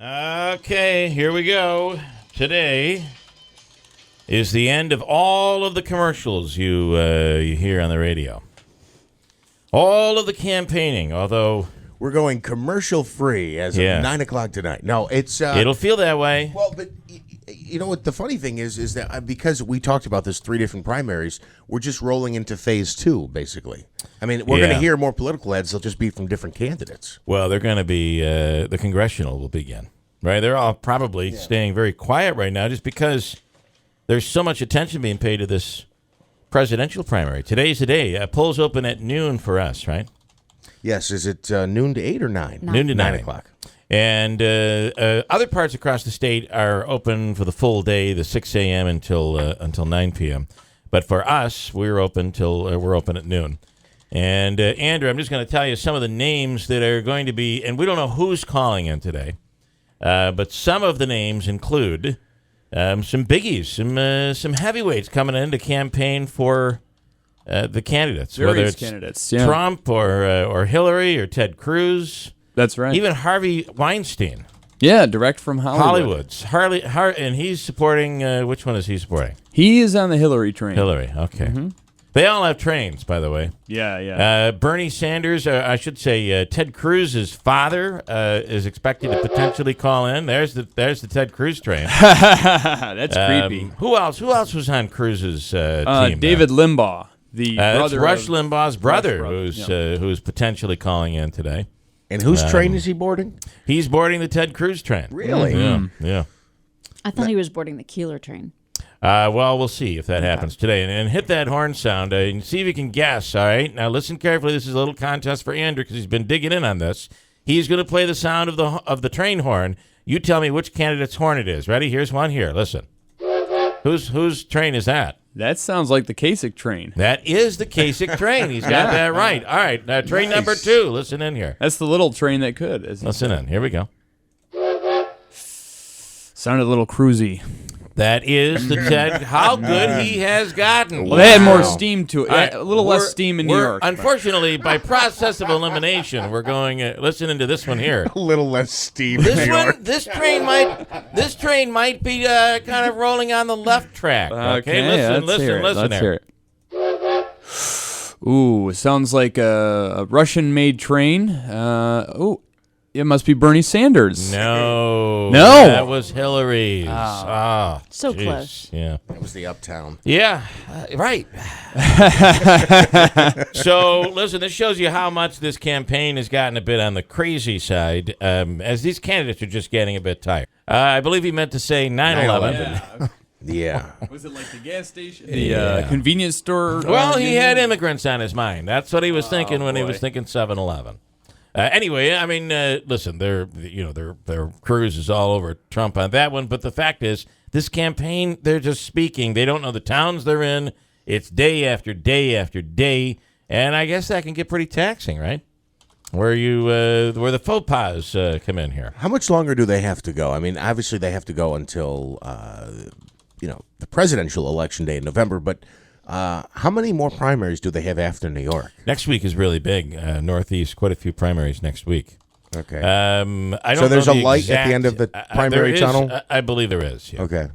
Okay, here we go. Today is the end of all of the commercials you hear on the radio. All of the campaigning, although... We're going commercial-free as of 9 o'clock tonight. No, it's... it'll feel that way. Well, but you know what the funny thing is that because we talked about this 3 different primaries, we're just rolling into phase 2, basically. I mean, we're going to hear more political ads. They'll just be from different candidates. Well, they're going to be... the congressional will begin, right? They're all probably staying very quiet right now just because there's so much attention being paid to this presidential primary. Today's the day. Polls open at noon for us, right? Yes. Is it noon to 8 or 9? Noon to 9 o'clock. And other parts across the state are open for the full day, the 6 a.m. until 9 p.m. But for us, we're open at noon. And Andrew, I'm just going to tell you some of the names that are going to be, and we don't know who's calling in today, but some of the names include some biggies, some heavyweights coming in to campaign for the candidates, Various whether it's candidates, Trump or Hillary or Ted Cruz. That's right. Even Harvey Weinstein. Yeah, direct from Hollywood. And he's supporting, which one is he supporting? He is on the Hillary train. Hillary, okay. Mm-hmm. They all have trains, by the way. Yeah. Bernie Sanders, I should say Ted Cruz's father is expected to potentially call in. There's the Ted Cruz train. That's creepy. Who else was on Cruz's team? David Limbaugh, the brother Rush of Limbaugh's brother, brother, who's potentially calling in today. And whose train is he boarding? He's boarding the Ted Cruz train. Really? Yeah. I thought he was boarding the Keeler train. Well, we'll see if that happens today. And hit that horn sound and see if you can guess, all right? Now, listen carefully. This is a little contest for Andrew because he's been digging in on this. He's going to play the sound of the train horn. You tell me which candidate's horn it is. Ready? Here's one here. Listen. Whose train is that? That sounds like the Kasich train. That is the Kasich train. He's got that right. All right, train number 2. Listen in here. That's the little train that could. Listen in. Here we go. Sounded a little cruisy. That is the Ted. How good he has gotten. Well, they had more steam to it. A little less steam in New York. Unfortunately, by process of elimination, we're going. Listening to this one here. A little less steam. This train might be kind of rolling on the left track. Okay, listen. Let's hear it. Ooh, it sounds like a Russian-made train. It must be Bernie Sanders. No, that was Hillary's. So close. Yeah, that was the Uptown. Yeah, right. So, listen, this shows you how much this campaign has gotten a bit on the crazy side, as these candidates are just getting a bit tired. I believe he meant to say 9/11. Yeah. Was it like the gas station? The convenience store? Well, he had immigrants on his mind. That's what he was thinking when he was thinking 7/11. Anyway, I mean, listen, their Cruz is all over Trump on that one. But the fact is, this campaign, they're just speaking. They don't know the towns they're in. It's day after day after day, and I guess that can get pretty taxing, right? Where the faux pas come in here. How much longer do they have to go? I mean, obviously they have to go until the presidential election day in November, but. How many more primaries do they have after New York? Next week is really big. Northeast, quite a few primaries next week. Okay. I don't so there's know a light at the end of the primary tunnel? I believe there is. Yeah. Okay.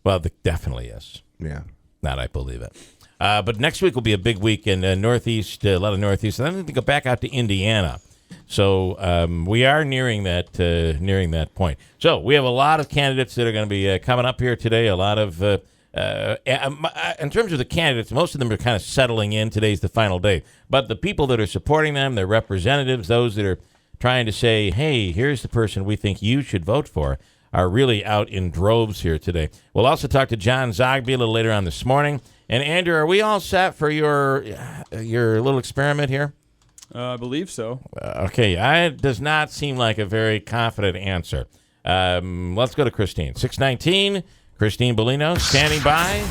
Well, there definitely is. Yeah. Not I believe it. But next week will be a big week in Northeast, a lot of Northeast. And then we go back out to Indiana. So we are nearing that point. So we have a lot of candidates that are going to be coming up here today, a lot of... in terms of the candidates, most of them are kind of settling in. Today's the final day. But the people that are supporting them, their representatives, those that are trying to say, hey, here's the person we think you should vote for, are really out in droves here today. We'll also talk to John Zogby a little later on this morning. And, Andrew, are we all set for your little experiment here? I believe so. Okay. It does not seem like a very confident answer. Let's go to Christine. 619. Christine Bellino standing by.